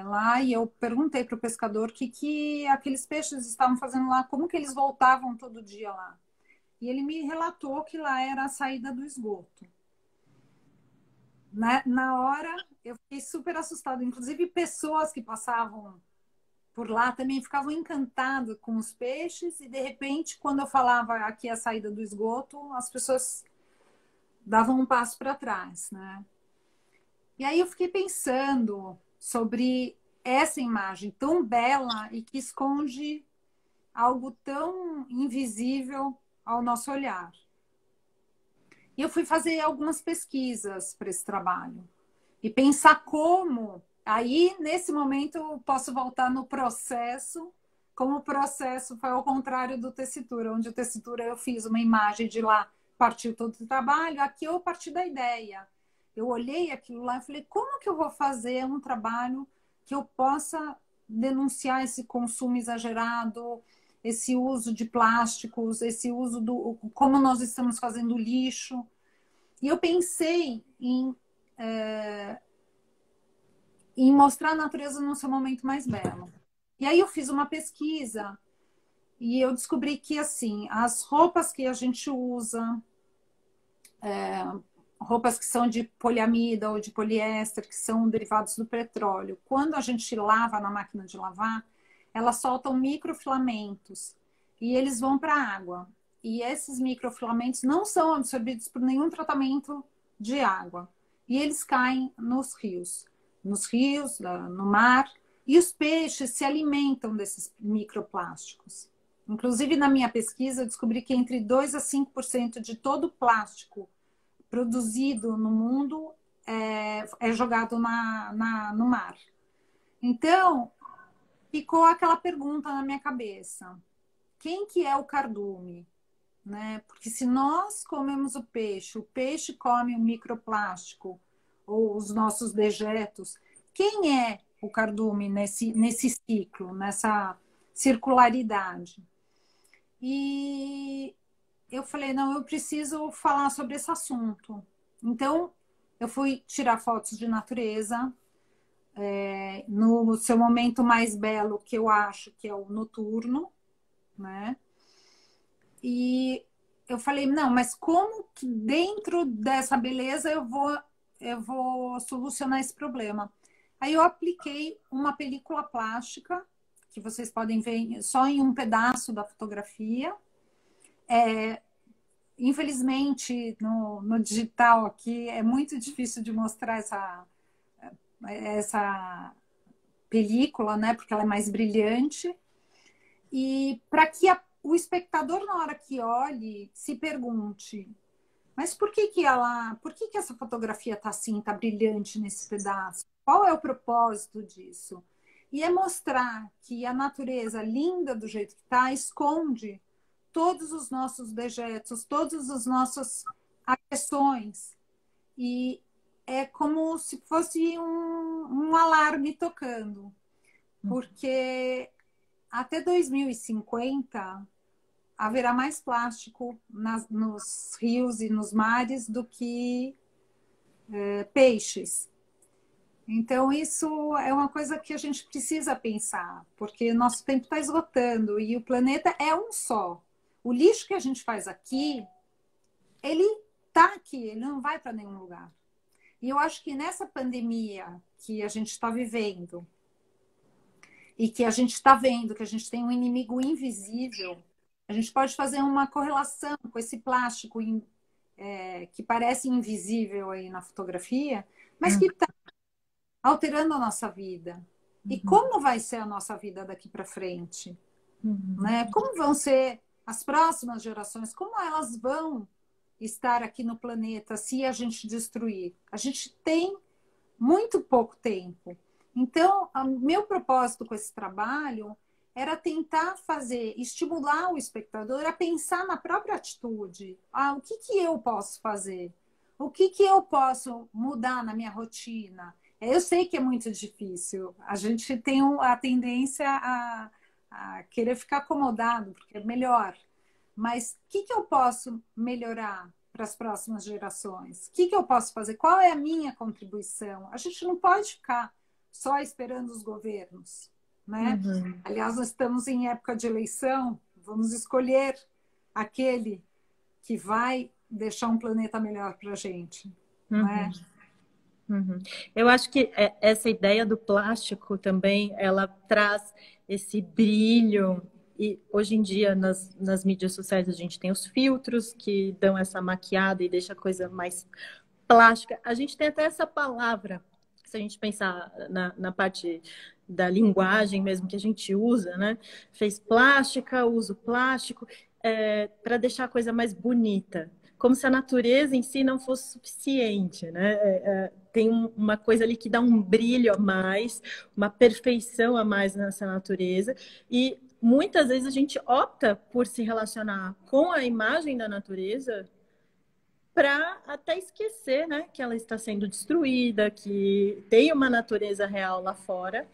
lá, e eu perguntei para o pescador o que aqueles peixes estavam fazendo lá, como que eles voltavam todo dia lá. E ele me relatou que lá era a saída do esgoto. Na hora, eu fiquei super assustada. Inclusive, pessoas que passavam por lá também ficavam encantadas com os peixes. E, de repente, quando eu falava aqui a saída do esgoto, as pessoas davam um passo para trás, né? E aí eu fiquei pensando sobre essa imagem tão bela e que esconde algo tão invisível ao nosso olhar. E eu fui fazer algumas pesquisas para esse trabalho e pensar como. Aí, nesse momento, eu posso voltar no processo, como o processo foi ao contrário do tessitura, onde o tessitura eu fiz uma imagem de lá, partiu todo o trabalho, aqui eu parti da ideia. Eu olhei aquilo lá e falei, como que eu vou fazer um trabalho que eu possa denunciar esse consumo exagerado, esse uso de plásticos, esse uso como nós estamos fazendo lixo. E eu pensei em mostrar a natureza no seu momento mais belo. E aí eu fiz uma pesquisa e eu descobri que, assim, as roupas que a gente usa, roupas que são de poliamida ou de poliéster, que são derivados do petróleo, quando a gente lava na máquina de lavar, elas soltam microfilamentos e eles vão para a água. E esses microfilamentos não são absorvidos por nenhum tratamento de água. E eles caem nos rios, no mar. E os peixes se alimentam desses microplásticos. Inclusive, na minha pesquisa, eu descobri que entre 2% a 5% de todo o plástico produzido no mundo é jogado no mar. Então, ficou aquela pergunta na minha cabeça. Quem que é o cardume? Né? Porque se nós comemos o peixe come o microplástico ou os nossos dejetos, quem é o cardume nesse ciclo, nessa circularidade? E eu falei, não, eu preciso falar sobre esse assunto. Então, eu fui tirar fotos de natureza, no seu momento mais belo, que eu acho que é o noturno, né? E eu falei, não, mas como que dentro dessa beleza eu vou solucionar esse problema? Aí eu apliquei uma película plástica, que vocês podem ver só em um pedaço da fotografia, infelizmente, no digital aqui é muito difícil de mostrar essa película, né? Porque ela é mais brilhante. E para que o espectador, na hora que olhe, se pergunte: mas por que essa fotografia está assim, está brilhante nesse pedaço? Qual é o propósito disso? E é mostrar que a natureza linda do jeito que está esconde todos os nossos dejetos, todas as nossas agressões. E é como se fosse um alarme tocando. Porque até 2050 haverá mais plástico nos rios e nos mares do que peixes. Então, isso é uma coisa que a gente precisa pensar, porque nosso tempo está esgotando e o planeta é um só. O lixo que a gente faz aqui, ele está aqui, ele não vai para nenhum lugar. E eu acho que nessa pandemia que a gente está vivendo e que a gente está vendo que a gente tem um inimigo invisível, a gente pode fazer uma correlação com esse plástico que parece invisível aí na fotografia, mas que está alterando a nossa vida. E como vai ser a nossa vida daqui para frente? Né? Como vão ser as próximas gerações? Como elas vão estar aqui no planeta se a gente destruir? A gente tem muito pouco tempo. Então, o meu propósito com esse trabalho era tentar estimular o espectador a pensar na própria atitude. O que eu posso fazer? O que eu posso mudar na minha rotina? Eu sei que é muito difícil. A gente tem a tendência a querer ficar acomodado, porque é melhor. Mas o que eu posso melhorar para as próximas gerações? O que eu posso fazer? Qual é a minha contribuição? A gente não pode ficar só esperando os governos, né? Aliás, nós estamos em época de eleição, vamos escolher aquele que vai deixar um planeta melhor para a gente, né? Eu acho que essa ideia do plástico também, ela traz esse brilho. E hoje em dia, nas mídias sociais, a gente tem os filtros que dão essa maquiada e deixa a coisa mais plástica. A gente tem até essa palavra, se a gente pensar na parte da linguagem mesmo que a gente usa, né? Fez plástica, uso plástico, para deixar a coisa mais bonita. Como se a natureza em si não fosse suficiente, né? Tem uma coisa ali que dá um brilho a mais, uma perfeição a mais nessa natureza. E muitas vezes a gente opta por se relacionar com a imagem da natureza para até esquecer, né, que ela está sendo destruída, que tem uma natureza real lá fora,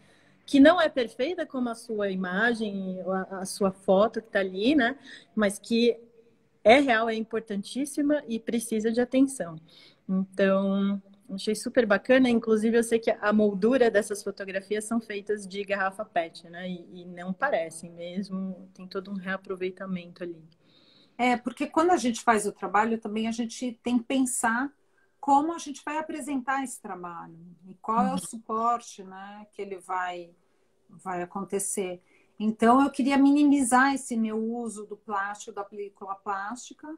que não é perfeita como a sua imagem, a sua foto que está ali, né, mas que é real, é importantíssima e precisa de atenção. Então, achei super bacana. Inclusive, eu sei que a moldura dessas fotografias são feitas de garrafa PET, né, e não parecem mesmo, tem todo um reaproveitamento ali. Porque quando a gente faz o trabalho, também a gente tem que pensar como a gente vai apresentar esse trabalho e qual é o suporte, né, que ele vai acontecer. Então, eu queria minimizar esse meu uso do plástico, da película plástica.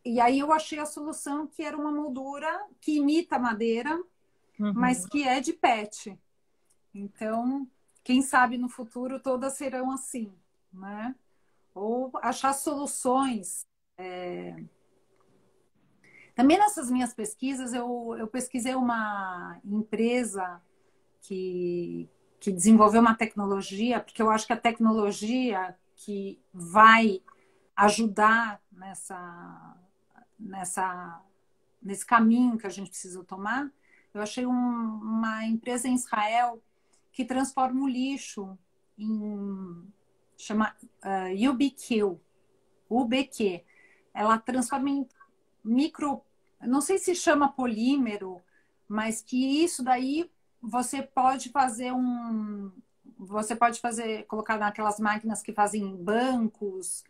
E aí eu achei a solução que era uma moldura que imita madeira, mas que é de PET. Então, quem sabe no futuro todas serão assim, né? Ou achar soluções. Também nessas minhas pesquisas, eu pesquisei uma empresa que desenvolveu uma tecnologia, porque eu acho que a tecnologia que vai ajudar nesse caminho que a gente precisa tomar, eu achei uma empresa em Israel que transforma o lixo chama UBQ. Ela transforma em não sei se chama polímero, mas que isso daí você pode colocar naquelas máquinas que fazem bancos,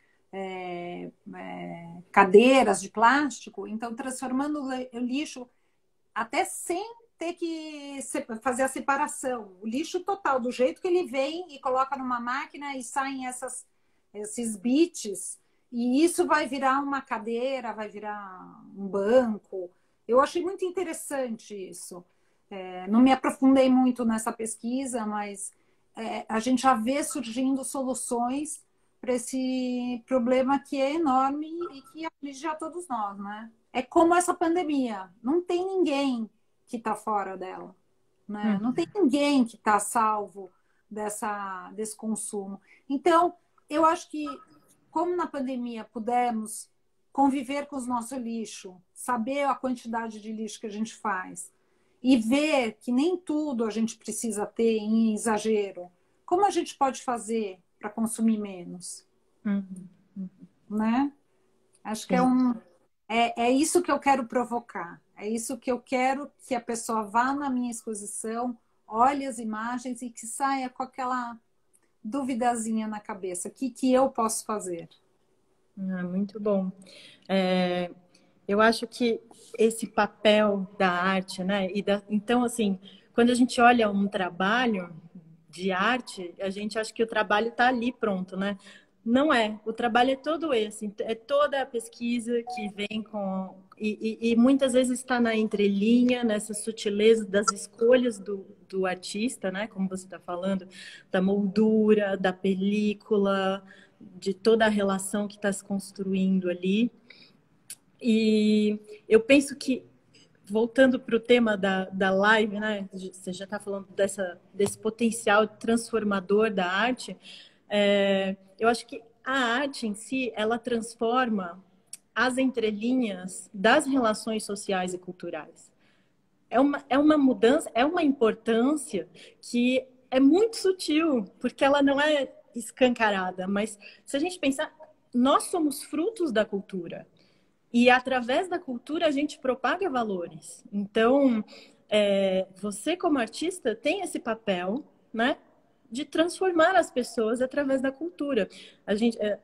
cadeiras de plástico, então transformando o lixo até sem ter que fazer a separação. O lixo total, do jeito que ele vem, e coloca numa máquina e saem esses bits E isso vai virar uma cadeira, vai virar um banco. Eu achei muito interessante isso. Não me aprofundei muito nessa pesquisa, mas a gente já vê surgindo soluções para esse problema que é enorme e que aflige a todos nós, né? É como essa pandemia. Não tem ninguém que está fora dela, né? Não tem ninguém que está salvo desse consumo. Então, eu acho que, como na pandemia pudemos conviver com o nosso lixo, saber a quantidade de lixo que a gente faz e ver que nem tudo a gente precisa ter em exagero, como a gente pode fazer para consumir menos? Né? Acho que é isso que eu quero provocar. É isso que eu quero que a pessoa vá na minha exposição, olhe as imagens e que saia com aquela duvidazinha na cabeça. O que eu posso fazer? Muito bom. Eu acho que esse papel da arte, né? Então, assim, quando a gente olha um trabalho de arte, a gente acha que o trabalho está ali pronto, né? Não é. O trabalho é todo esse. É toda a pesquisa que vem com... E muitas vezes está na entrelinha, nessa sutileza das escolhas do artista, né? Como você está falando, da moldura, da película, de toda a relação que está se construindo ali. E eu penso que, voltando para o tema da live, né? Você já está falando desse potencial transformador da arte. Eu acho que a arte em si, ela transforma as entrelinhas das relações sociais e culturais. É uma mudança, é uma importância que é muito sutil, porque ela não é escancarada, mas se a gente pensar, nós somos frutos da cultura. E através da cultura a gente propaga valores. Então, você como artista tem esse papel, né, de transformar as pessoas através da cultura.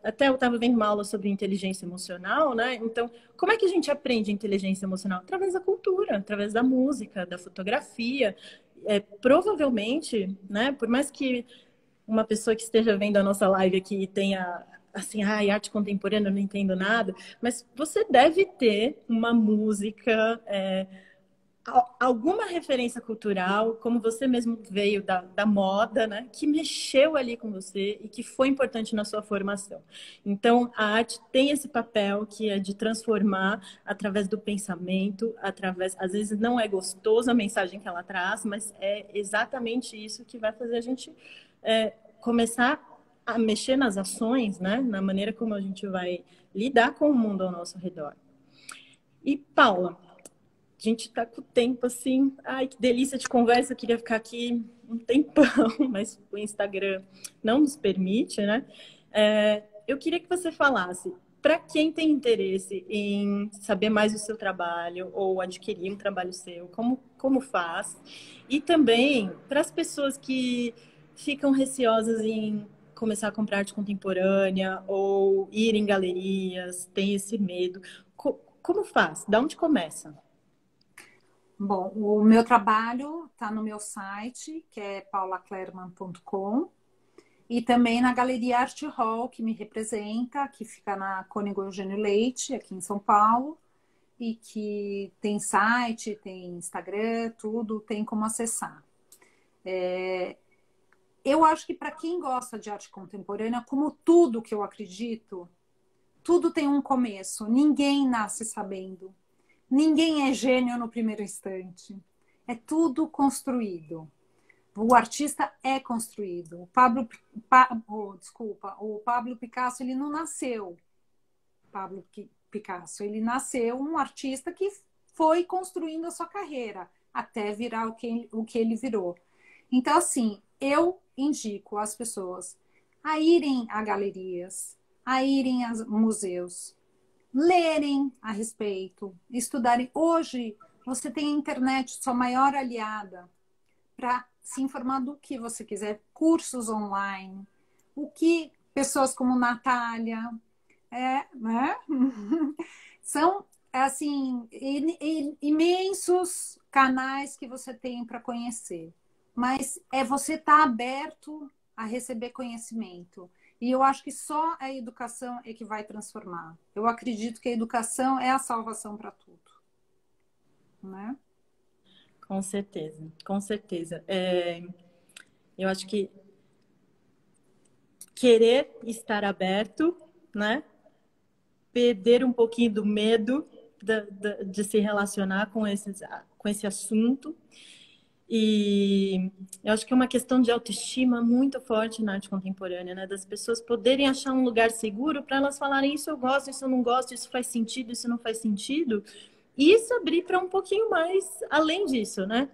Até eu estava vendo uma aula sobre inteligência emocional, né? Então, como é que a gente aprende inteligência emocional? Através da cultura, através da música, da fotografia. Provavelmente, né, por mais que uma pessoa que esteja vendo a nossa live aqui tenha assim, arte contemporânea, eu não entendo nada, mas você deve ter uma música, alguma referência cultural, como você mesmo veio da moda, né, que mexeu ali com você e que foi importante na sua formação. Então, a arte tem esse papel que é de transformar através do pensamento, às vezes não é gostoso a mensagem que ela traz, mas é exatamente isso que vai fazer a gente começar a mexer nas ações, né? Na maneira como a gente vai lidar com o mundo ao nosso redor. E, Paula, a gente está com o tempo assim. Ai, que delícia de conversa. Eu queria ficar aqui um tempão, mas o Instagram não nos permite, né? Eu queria que você falasse, para quem tem interesse em saber mais do seu trabalho ou adquirir um trabalho seu, como faz? E também para as pessoas que ficam receosas em começar a comprar arte contemporânea ou ir em galerias, tem esse medo. Como faz? Da onde começa? Bom, o meu trabalho está no meu site, que é paulaclerman.com, e também na Galeria Art Hall, que me representa, que fica na Cônego Eugênio Leite, aqui em São Paulo, e que tem site, tem Instagram, tudo, tem como acessar. Eu acho que para quem gosta de arte contemporânea, como tudo que eu acredito, tudo tem um começo. Ninguém nasce sabendo. Ninguém é gênio no primeiro instante. É tudo construído. O artista é construído. O Pablo Picasso, ele não nasceu Pablo Picasso. Ele nasceu um artista que foi construindo a sua carreira até virar o que ele virou. Então, assim, eu indico as pessoas a irem a galerias, a irem a museus, lerem a respeito, estudarem. Hoje, você tem a internet, sua maior aliada, para se informar do que você quiser, cursos online, o que pessoas como Natália, né? São, assim, imensos canais que você tem para conhecer. Mas você estar aberto a receber conhecimento. E eu acho que só a educação é que vai transformar. Eu acredito que a educação é a salvação para tudo, né? Com certeza, com certeza. Eu acho que querer estar aberto, né? Perder um pouquinho do medo de se relacionar com esse assunto. E eu acho que é uma questão de autoestima muito forte na arte contemporânea, né? Das pessoas poderem achar um lugar seguro para elas falarem isso eu gosto, isso eu não gosto, isso faz sentido, isso não faz sentido. E isso abrir para um pouquinho mais além disso, né?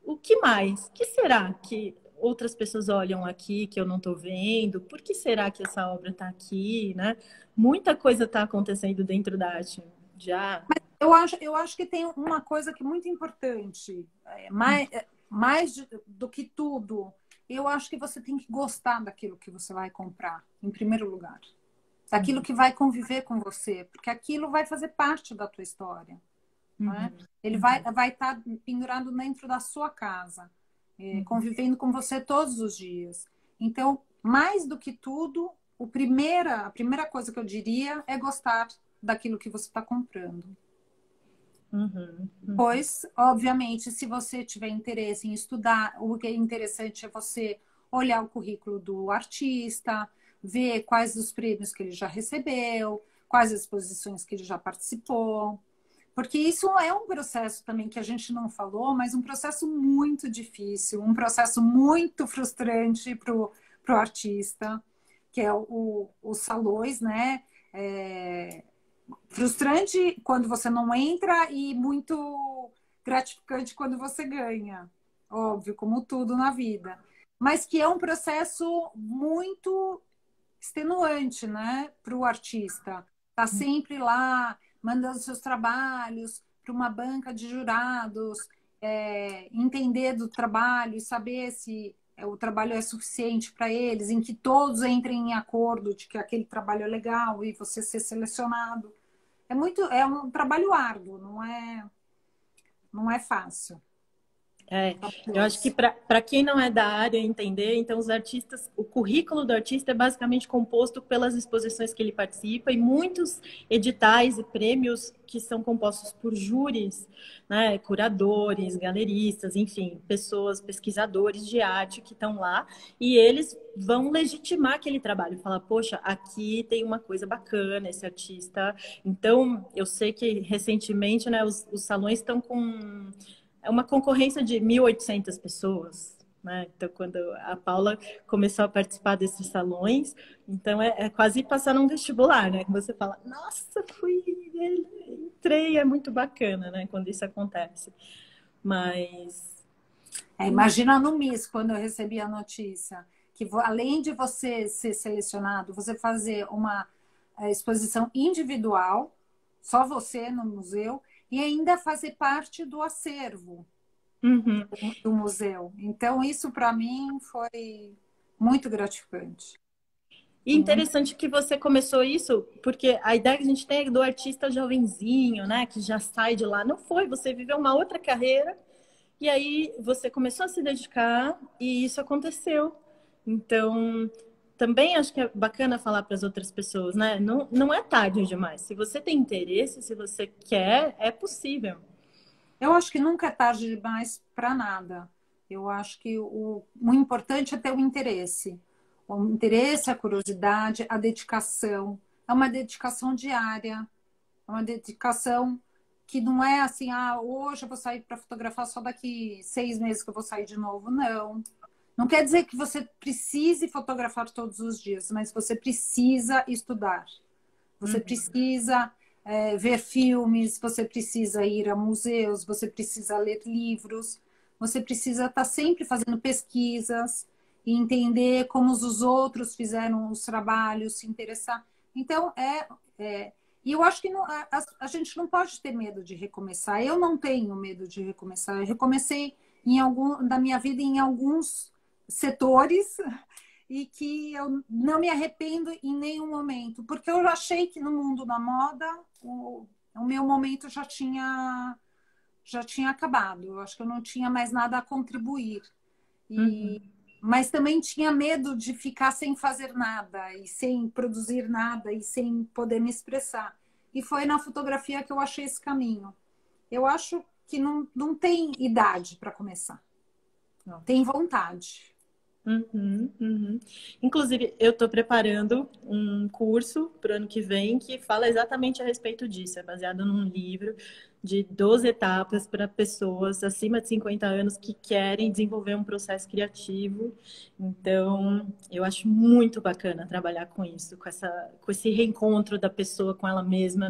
O que mais? O que será que outras pessoas olham aqui que eu não estou vendo? Por que será que essa obra está aqui, né? Muita coisa está acontecendo dentro da arte já. Eu acho que tem uma coisa que é muito importante, mais do que tudo, eu acho que você tem que gostar daquilo que você vai comprar, em primeiro lugar. Daquilo que vai conviver com você, porque aquilo vai fazer parte da tua história. Né? Ele vai estar pendurado dentro da sua casa, convivendo com você todos os dias. Então, mais do que tudo, a primeira coisa que eu diria é gostar daquilo que você está comprando. Pois, obviamente, se você tiver interesse em estudar, o que é interessante é você olhar o currículo do artista, ver quais os prêmios que ele já recebeu, quais as exposições que ele já participou. Porque isso é um processo também que a gente não falou, mas um processo muito difícil, um processo muito frustrante para o artista, que é os salões, né? Frustrante quando você não entra e muito gratificante quando você ganha. Óbvio, como tudo na vida. Mas que é um processo muito extenuante, né? Para o artista. Tá sempre lá mandando seus trabalhos para uma banca de jurados, entender do trabalho e saber se o trabalho é suficiente para eles, em que todos entrem em acordo de que aquele trabalho é legal e você ser selecionado. É um trabalho árduo, não é fácil. Eu acho que para quem não é da área entender, então os artistas, o currículo do artista é basicamente composto pelas exposições que ele participa e muitos editais e prêmios que são compostos por júris, né, curadores, galeristas, enfim, pessoas, pesquisadores de arte que estão lá e eles vão legitimar aquele trabalho, falar, poxa, aqui tem uma coisa bacana esse artista. Então, eu sei que recentemente, né, os salões estão com uma concorrência de 1.800 pessoas, né? Então, quando a Paula começou a participar desses salões, então é quase passar num vestibular, né? Você fala, nossa, entrei, é muito bacana, né? Quando isso acontece. Mas... Imagina no Miss, quando eu recebi a notícia, que além de você ser selecionado, você fazer uma exposição individual, só você no museu, e ainda fazer parte do acervo do museu. Então, isso para mim foi muito gratificante. E interessante que você começou isso, porque a ideia que a gente tem é do artista jovenzinho, né? Que já sai de lá. Não foi, você viveu uma outra carreira e aí você começou a se dedicar e isso aconteceu. Então, também acho que é bacana falar para as outras pessoas, né? Não é tarde demais. Se você tem interesse, se você quer, é possível. Eu acho que nunca é tarde demais para nada. Eu acho que o importante é ter o interesse. O interesse, a curiosidade, a dedicação. É uma dedicação diária. É uma dedicação que não é assim, hoje eu vou sair para fotografar, só daqui 6 meses que eu vou sair de novo. Não. Não quer dizer que você precise fotografar todos os dias, mas você precisa estudar. Você precisa ver filmes, você precisa ir a museus, você precisa ler livros, você precisa estar sempre fazendo pesquisas e entender como os outros fizeram os trabalhos, se interessar. Então, e eu acho que a gente não pode ter medo de recomeçar. Eu não tenho medo de recomeçar. Eu recomecei da minha vida em alguns setores e que eu não me arrependo em nenhum momento, porque eu achei que no mundo da moda o meu momento já tinha acabado. Eu acho que eu não tinha mais nada a contribuir. mas também tinha medo de ficar sem fazer nada e sem produzir nada e sem poder me expressar. E foi na fotografia que eu achei esse caminho. Eu acho que não tem idade para começar. Não. Tem vontade. Uhum, uhum. Inclusive, eu estou preparando um curso para o ano que vem que fala exatamente a respeito disso. É baseado num livro de 12 etapas para pessoas acima de 50 anos que querem desenvolver um processo criativo. Então, eu acho muito bacana trabalhar com isso, com esse reencontro da pessoa com ela mesma,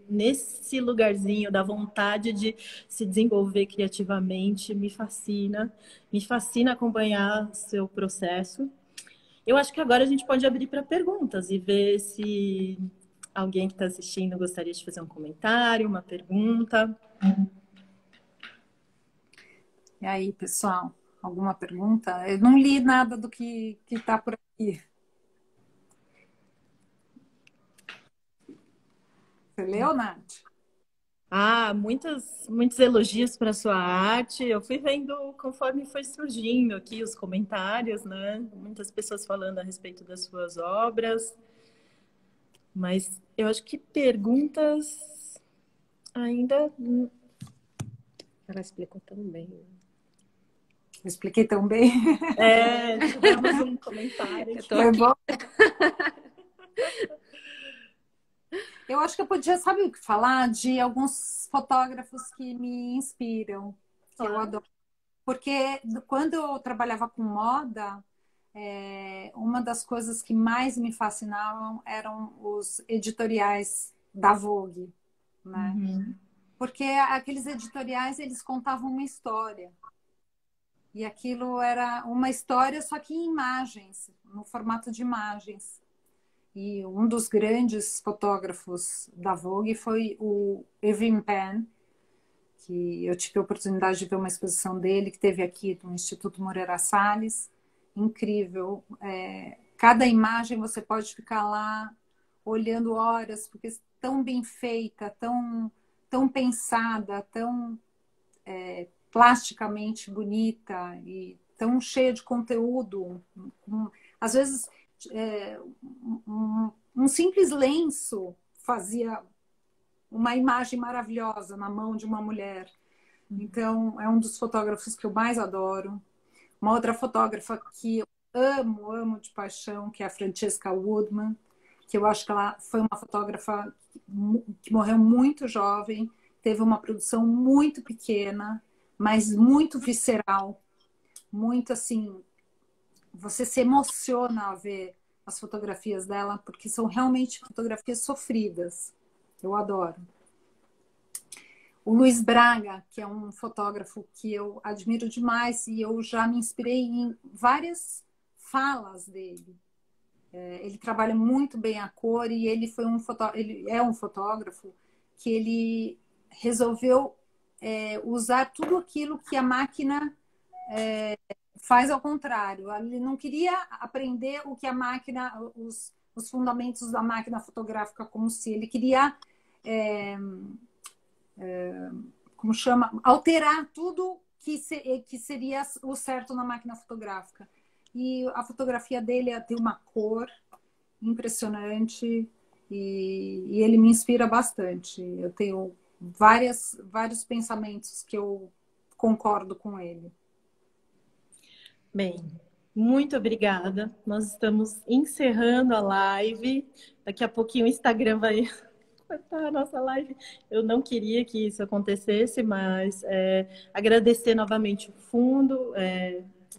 nesse lugarzinho da vontade de se desenvolver criativamente. Me fascina. Me fascina acompanhar seu processo. Eu acho que agora a gente pode abrir para perguntas e ver se alguém que está assistindo gostaria de fazer um comentário, uma pergunta. E aí, pessoal, alguma pergunta? Eu não li nada do que está por aqui. Você leu, Nath? Muitos elogios para sua arte. Eu fui vendo conforme foi surgindo aqui os comentários, né? Muitas pessoas falando a respeito das suas obras. Mas eu acho que perguntas ainda... Ela explicou tão bem. Eu expliquei tão bem. Tivemos um comentário. Eu tô aqui. Bom. Eu acho que eu podia, sabe o que falar? De alguns fotógrafos que me inspiram, que eu adoro. Porque quando eu trabalhava com moda, uma das coisas que mais me fascinavam eram os editoriais da Vogue, né? Uhum. Porque aqueles editoriais, eles contavam uma história. E aquilo era uma história, só que em imagens, no formato de imagens. E um dos grandes fotógrafos da Vogue foi o Irving Penn, que eu tive a oportunidade de ver uma exposição dele, que teve aqui no Instituto Moreira Salles. Incrível. Cada imagem você pode ficar lá olhando horas, porque é tão bem feita, tão pensada, tão plasticamente bonita e tão cheia de conteúdo. Às vezes, um simples lenço fazia uma imagem maravilhosa na mão de uma mulher. Então, é um dos fotógrafos que eu mais adoro. Uma outra fotógrafa que eu amo de paixão, que é a Francesca Woodman, que eu acho que ela foi uma fotógrafa que morreu muito jovem, teve uma produção muito pequena, mas muito visceral, muito assim, você se emociona ao ver as fotografias dela, porque são realmente fotografias sofridas. Eu adoro. O Luiz Braga, que é um fotógrafo que eu admiro demais e eu já me inspirei em várias falas dele. Ele trabalha muito bem a cor e ele é um fotógrafo que ele resolveu usar tudo aquilo que a máquina faz ao contrário. Ele não queria aprender o que a máquina, os fundamentos da máquina fotográfica como se ele queria como chama, alterar tudo que seria o certo na máquina fotográfica. E a fotografia dele tem uma cor impressionante e ele me inspira bastante. Eu tenho vários pensamentos que eu concordo com ele. Bem, muito obrigada. Nós estamos encerrando a live. Daqui a pouquinho o Instagram vai cortar a nossa live. Eu não queria que isso acontecesse, mas agradecer novamente o fundo,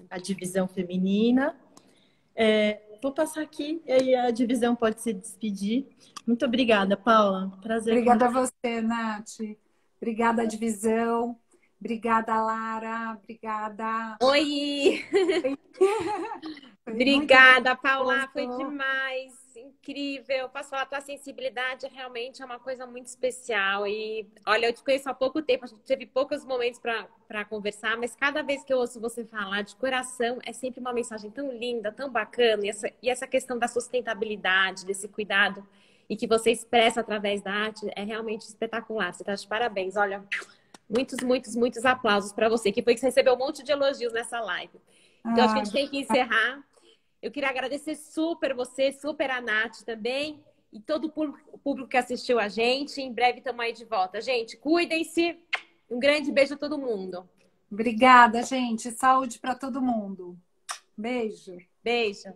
a divisão feminina. Vou passar aqui e aí a divisão pode se despedir. Muito obrigada, Paula. Prazer. Obrigada a você, Nath. Obrigada, divisão. Obrigada, Lara. Obrigada. Oi! Obrigada, Paula. Foi demais. Incrível. Posso falar, a tua sensibilidade realmente é uma coisa muito especial. E olha, eu te conheço há pouco tempo, a gente teve poucos momentos para conversar, mas cada vez que eu ouço você falar de coração, é sempre uma mensagem tão linda, tão bacana. E essa questão da sustentabilidade, desse cuidado, e que você expressa através da arte, é realmente espetacular. Você está de parabéns. Olha, muitos aplausos para você, que foi que você recebeu um monte de elogios nessa live. Então, acho que a gente tem que encerrar. Eu queria agradecer super você, super a Nath também, e todo o público que assistiu a gente. Em breve estamos aí de volta. Gente, cuidem-se. Um grande beijo a todo mundo. Obrigada, gente. Saúde para todo mundo. Beijo. Beijo.